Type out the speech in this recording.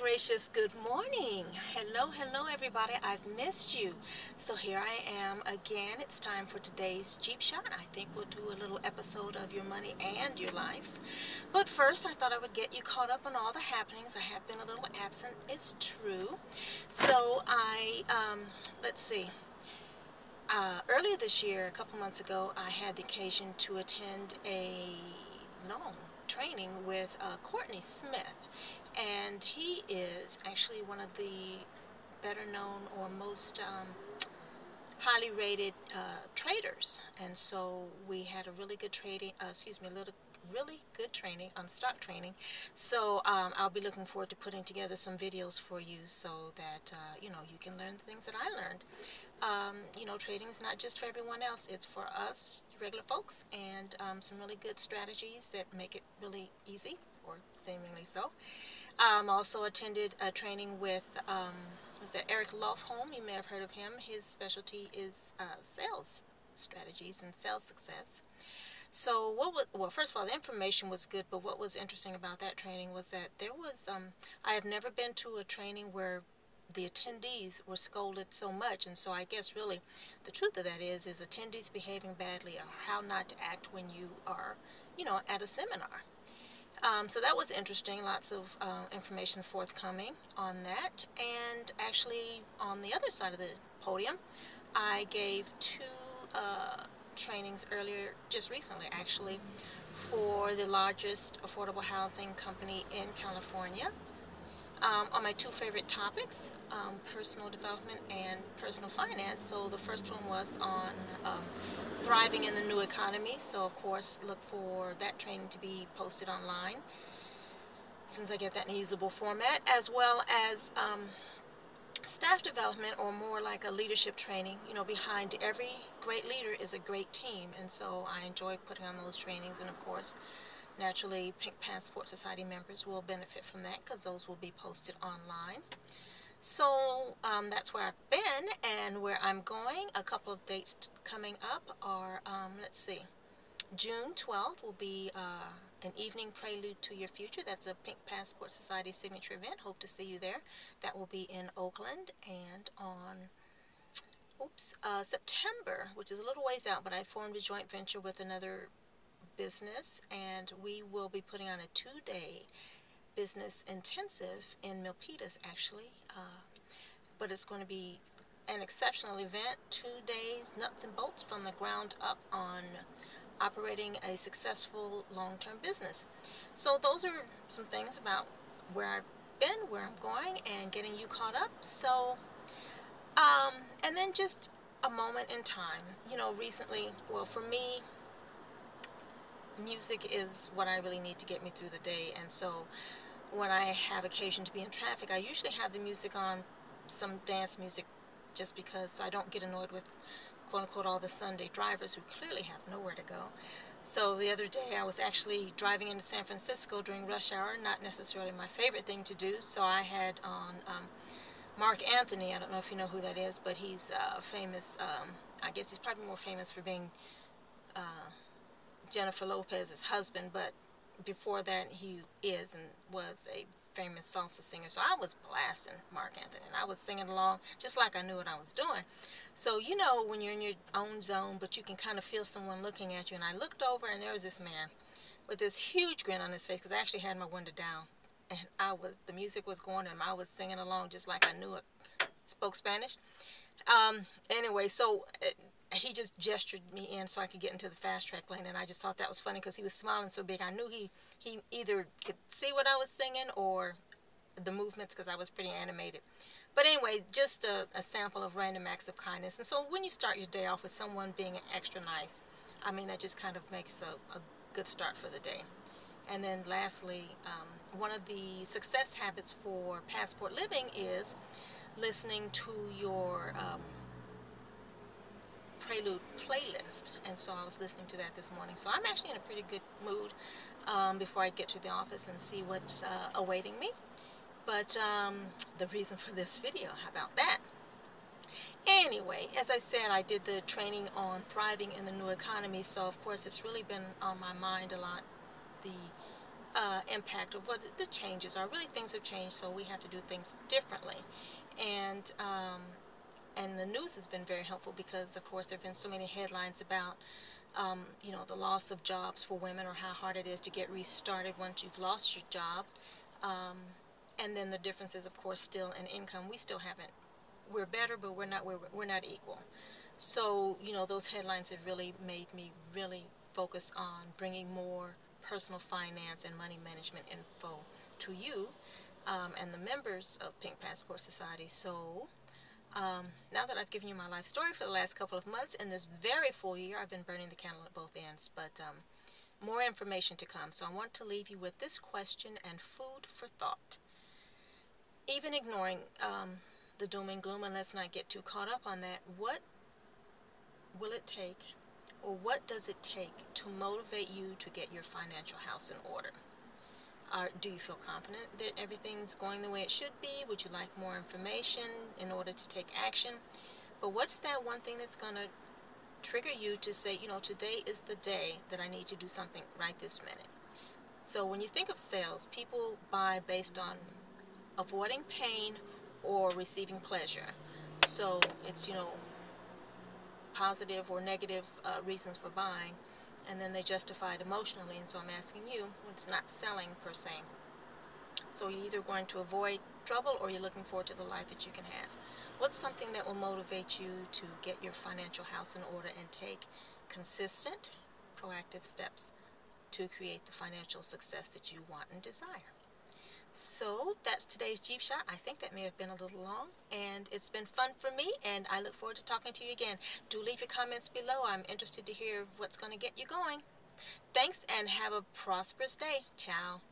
gracious, good morning. Hello everybody. I've missed you. So here I am again. It's time for today's Jeep Shot. I think we'll do a little episode of your money and your life. But first, I thought I would get you caught up on all the happenings. I have been a little absent. It's true. So let's see. Earlier this year, a couple months ago, I had the occasion to attend a long training with Courtney Smith. And he is actually one of the better known or most highly rated traders. And so we had a really good really good training on stock training. So I'll be looking forward to putting together some videos for you so that you can learn the things that I learned. Trading is not just for everyone else. It's for us regular folks, and some really good strategies that make it really easy, or seemingly so. Also attended a training with Eric Lofholm. You may have heard of him. His specialty is sales strategies and sales success. So first of all, the information was good, but what was interesting about that training was that there was I have never been to a training where the attendees were scolded so much, and so I guess really the truth of that is attendees behaving badly, or how not to act when you are at a seminar. So that was interesting. Lots of information forthcoming on that. And actually, on the other side of the podium, I gave two trainings earlier, just recently actually, for the largest affordable housing company in California, on my two favorite topics, personal development and personal finance. So the first one was on thriving in the new economy. So of course, look for that training to be posted online as soon as I get that in a usable format, as well as staff development, or more like a leadership training. Behind every great leader is a great team, and so I enjoy putting on those trainings. And of course, naturally, Pink Passport Society members will benefit from that because those will be posted online. So that's where I've been and where I'm going. A couple of dates coming up are, let's see, June 12th will be an evening prelude to your future. That's a Pink Passport Society signature event. Hope to see you there. That will be in Oakland. And on September, which is a little ways out, but I formed a joint venture with another business, and we will be putting on a 2-day business intensive in Milpitas, actually. But it's going to be an exceptional event, 2 days, nuts and bolts from the ground up on operating a successful long-term business. So those are some things about where I've been, where I'm going, and getting you caught up. So, and then just a moment in time. Recently, for me, music is what I really need to get me through the day. And so when I have occasion to be in traffic, I usually have the music on, some dance music, just because, so I don't get annoyed with quote-unquote all the Sunday drivers who clearly have nowhere to go. So the other day I was actually driving into San Francisco during rush hour, not necessarily my favorite thing to do, so I had on Mark Anthony. I don't know if you know who that is, but he's famous. I guess he's probably more famous for being Jennifer Lopez's husband, but before that he is and was a famous salsa singer. So I was blasting Mark Anthony, and I was singing along just like I knew what I was doing. So when you're in your own zone, but you can kind of feel someone looking at you, and I looked over, and there was this man with this huge grin on his face, because I actually had my window down, and the music was going, and I was singing along just like I knew it, spoke Spanish. Anyway, so he just gestured me in so I could get into the fast track lane, and I just thought that was funny because he was smiling so big. I knew he either could see what I was singing or the movements, because I was pretty animated. But anyway, just a sample of random acts of kindness. And so when you start your day off with someone being extra nice, I mean, that just kind of makes a good start for the day. And then lastly, one of the success habits for Passport Living is listening to your Prelude playlist. And so I was listening to that this morning. So I'm actually in a pretty good mood before I get to the office and see what's awaiting me. But the reason for this video, how about that? Anyway, as I said, I did the training on thriving in the new economy, so of course it's really been on my mind a lot, the impact of what the changes are. Really, things have changed, so we have to do things differently. And and the news has been very helpful because, of course, there have been so many headlines about the loss of jobs for women, or how hard it is to get restarted once you've lost your job. Um, and then the difference is, of course, still in income. We still haven't. We're better, but we're not equal. So those headlines have really made me really focus on bringing more personal finance and money management info to you and the members of Pink Passport Society. So now that I've given you my life story for the last couple of months, in this very full year, I've been burning the candle at both ends, but more information to come. So I want to leave you with this question and food for thought. Even ignoring the doom and gloom, and let's not get too caught up on that, what will it take, or what does it take to motivate you to get your financial house in order? Do you feel confident that everything's going the way it should be? Would you like more information in order to take action? But what's that one thing that's going to trigger you to say, today is the day that I need to do something right this minute? So when you think of sales, people buy based on avoiding pain or receiving pleasure. So it's, positive or negative reasons for buying, and then they justify it emotionally. And so I'm asking you, it's not selling per se. So you're either going to avoid trouble, or you're looking forward to the life that you can have. What's something that will motivate you to get your financial house in order and take consistent, proactive steps to create the financial success that you want and desire? So that's today's Jeep Shot. I think that may have been a little long, and it's been fun for me, and I look forward to talking to you again. Do leave your comments below. I'm interested to hear what's going to get you going. Thanks, and have a prosperous day. Ciao.